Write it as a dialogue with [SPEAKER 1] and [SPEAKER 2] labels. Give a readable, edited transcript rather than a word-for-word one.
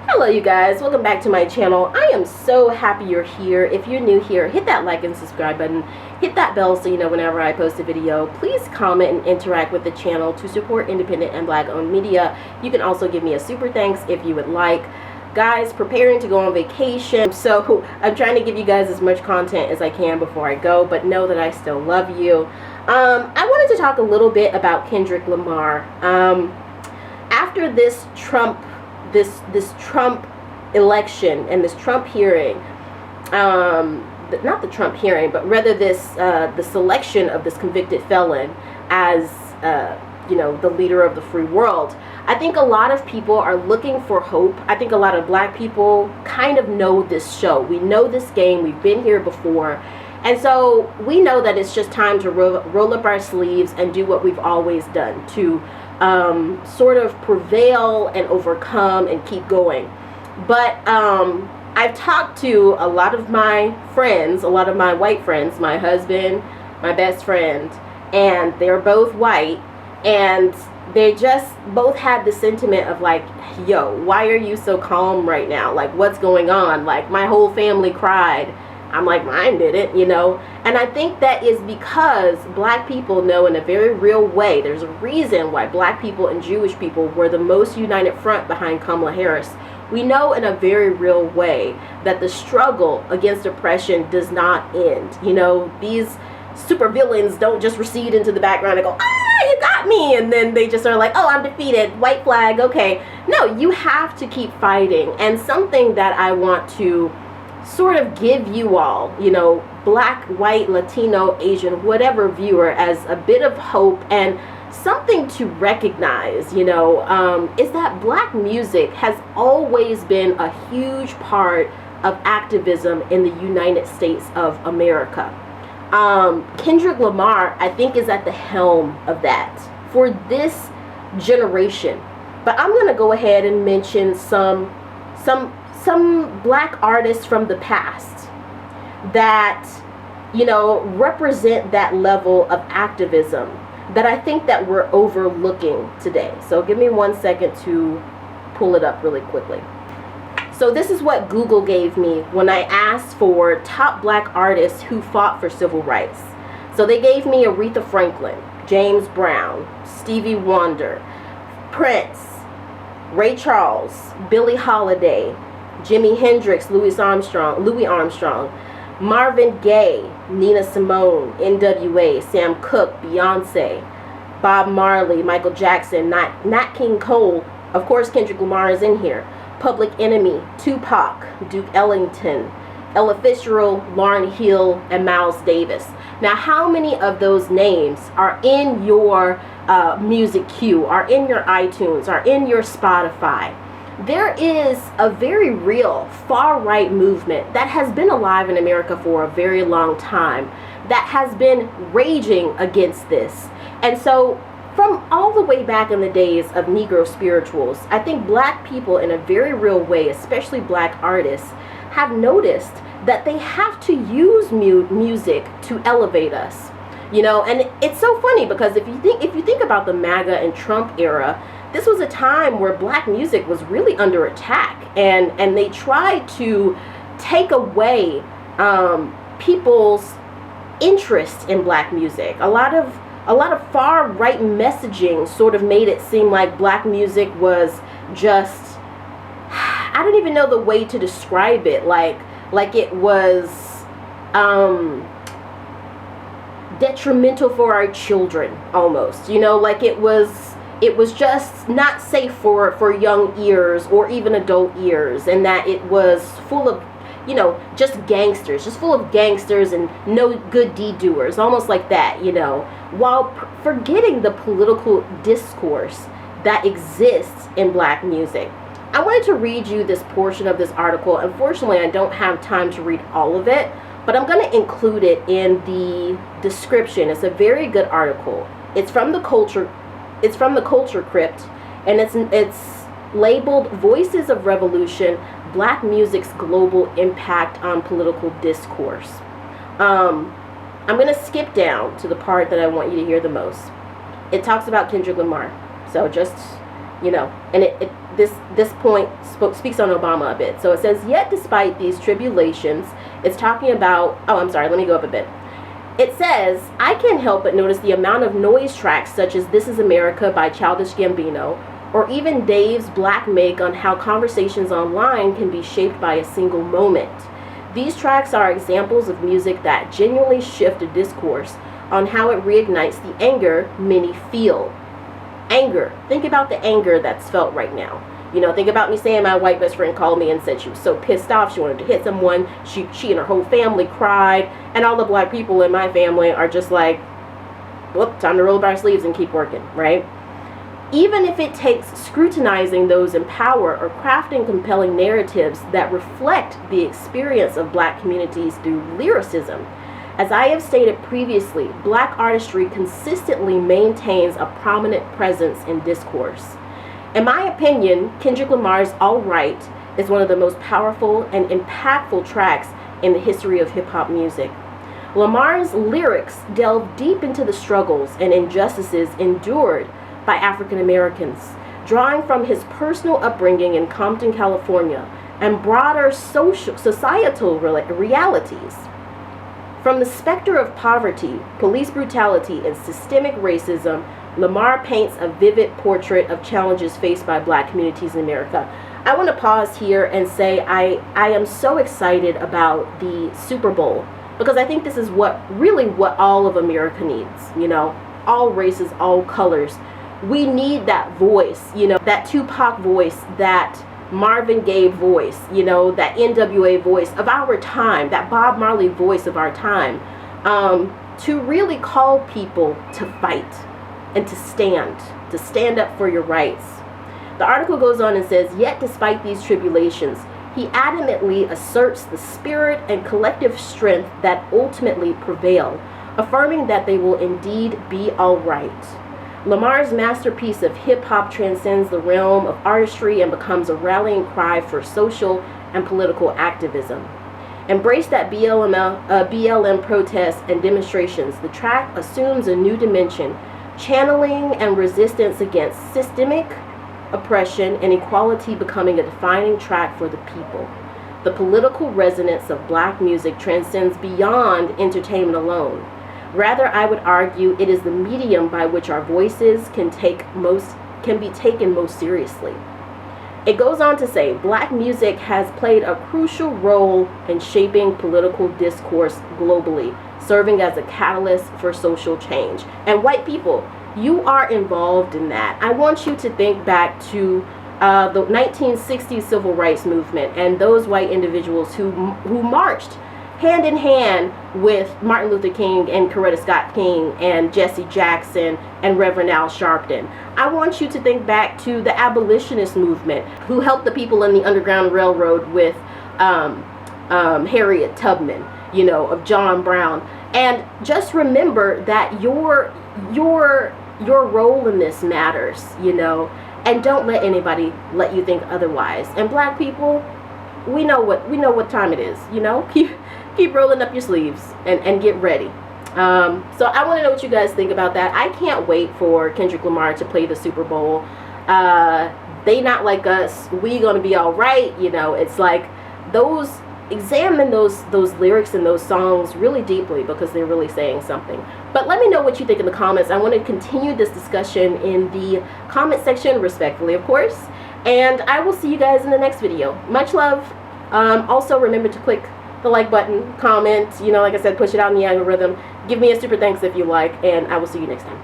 [SPEAKER 1] Hello you guys, welcome back to my channel. I am so happy you're here. If you're new here, hit that like and subscribe button. Hit that bell so you know whenever I post a video. Please comment and interact with the channel to support independent and black owned media. You can also give me a super thanks if you would like. Guys, preparing to go on vacation, so I'm trying to give you guys as much content as I can before I go, but know that I still love you. I wanted to talk a little bit about Kendrick Lamar. After this Trump election and this Trump hearing, not the Trump hearing, but rather this the selection of this convicted felon as the leader of the free world, I think a lot of people are looking for hope. I think a lot of black people kind of know this show. We know this game. We've been here before. And so we know that it's just time to roll up our sleeves and do what we've always done, to sort of prevail and overcome and keep going. But I've talked to a lot of my friends, a lot of my white friends, my husband, my best friend, and they're both white, and they just both had the sentiment of like, yo, why are you so calm right now? Like, what's going on? Like, my whole family cried. I'm like, mine didn't, And I think that is because black people know in a very real way, there's a reason why black people and Jewish people were the most united front behind Kamala Harris. We know in a very real way that the struggle against oppression does not end. These supervillains don't just recede into the background and go, you got me, and then they just are like, oh, I'm defeated, white flag, okay. No, you have to keep fighting. And something that I want to sort of give you all, black, white, Latino, Asian, whatever viewer, as a bit of hope and something to recognize, is that black music has always been a huge part of activism in the United States of America. Kendrick Lamar, I think, is at the helm of that for this generation. But I'm going to go ahead and mention some black artists from the past that, represent that level of activism that I think that we're overlooking today. So give me 1 second to pull it up really quickly. So this is what Google gave me when I asked for top black artists who fought for civil rights. So they gave me Aretha Franklin, James Brown, Stevie Wonder, Prince, Ray Charles, Billie Holiday, Jimi Hendrix, Louis Armstrong, Marvin Gaye, Nina Simone, NWA, Sam Cooke, Beyonce, Bob Marley, Michael Jackson, Nat King Cole, of course Kendrick Lamar is in here, Public Enemy, Tupac, Duke Ellington, Ella Fitzgerald, Lauryn Hill, and Miles Davis. Now, how many of those names are in your music queue, are in your iTunes, are in your Spotify? There is a very real far-right movement that has been alive in America for a very long time that has been raging against this. And so from all the way back in the days of Negro spirituals, I think black people in a very real way, especially black artists, have noticed that they have to use music to elevate us. And it's so funny because if you think about the MAGA and Trump era, this was a time where black music was really under attack, and they tried to take away people's interest in black music. A lot of far right messaging sort of made it seem like black music was just, I don't even know the way to describe it, like it was detrimental for our children almost, like it was just not safe for young ears or even adult ears, and that it was full of just full of gangsters and no good deed doers, almost like that, while forgetting the political discourse that exists in black music. I wanted to read you this portion of this article. Unfortunately, I don't have time to read all of it, but I'm going to include it in the description. It's a very good article. It's from the Culture Crypt, and it's labeled Voices of Revolution, Black Music's Global Impact on Political Discourse. I'm going to skip down to the part that I want you to hear the most. It talks about Kendrick Lamar. So just, and this point speaks on Obama a bit. So it says, yet despite these tribulations, it's talking about, oh, I'm sorry, let me go up a bit. It says, I can't help but notice the amount of noise tracks such as This Is America by Childish Gambino, or even Dave's Black Make on how conversations online can be shaped by a single moment. These tracks are examples of music that genuinely shift a discourse on how it reignites the anger many feel. Anger. Think about the anger that's felt right now. You know, think about me saying my white best friend called me and said she was so pissed off, she wanted to hit someone. She and her whole family cried, and all the black people in my family are just like, well, time to roll up our sleeves and keep working, right? Even if it takes scrutinizing those in power or crafting compelling narratives that reflect the experience of black communities through lyricism. As I have stated previously, black artistry consistently maintains a prominent presence in discourse. In my opinion, Kendrick Lamar's All Right is one of the most powerful and impactful tracks in the history of hip-hop music. Lamar's lyrics delve deep into the struggles and injustices endured by African Americans, drawing from his personal upbringing in Compton, California, and broader societal realities. From the specter of poverty, police brutality, and systemic racism, Lamar paints a vivid portrait of challenges faced by black communities in America. I want to pause here and say I am so excited about the Super Bowl, because I think this is what all of America needs, you know, all races, all colors. We need that voice, you know, that Tupac voice, that Marvin Gaye voice, you know, that NWA voice of our time, that Bob Marley voice of our time, to really call people to fight and to stand up for your rights. The article goes on and says, yet despite these tribulations, he adamantly asserts the spirit and collective strength that ultimately prevail, affirming that they will indeed be all right. Lamar's masterpiece of hip-hop transcends the realm of artistry and becomes a rallying cry for social and political activism. Embrace that BLM protests and demonstrations. The track assumes a new dimension, channeling and resistance against systemic oppression and equality becoming a defining track for the people. The political resonance of black music transcends beyond entertainment alone. Rather, I would argue it is the medium by which our voices can be taken most seriously. It goes on to say, black music has played a crucial role in shaping political discourse globally, serving as a catalyst for social change. And white people, you are involved in that. I want you to think back to the 1960s civil rights movement and those white individuals who marched hand in hand with Martin Luther King and Coretta Scott King and Jesse Jackson and Reverend Al Sharpton. I want you to think back to the abolitionist movement, who helped the people in the Underground Railroad with Harriet Tubman, you know, of John Brown. And just remember that your role in this matters, you know, and don't let anybody let you think otherwise. And black people, we know what time it is, you know. Keep rolling up your sleeves and get ready. So I want to know what you guys think about that. I can't wait for Kendrick Lamar to play the Super Bowl. They not like us. We gonna be all right. You know, it's like examine those lyrics and those songs really deeply, because they're really saying something. But let me know what you think in the comments. I want to continue this discussion in the comment section, respectfully, of course. And I will see you guys in the next video. Much love. Also, remember to click the like button, comment, you know, like I said, push it out in the algorithm. Give me a super thanks if you like, and I will see you next time.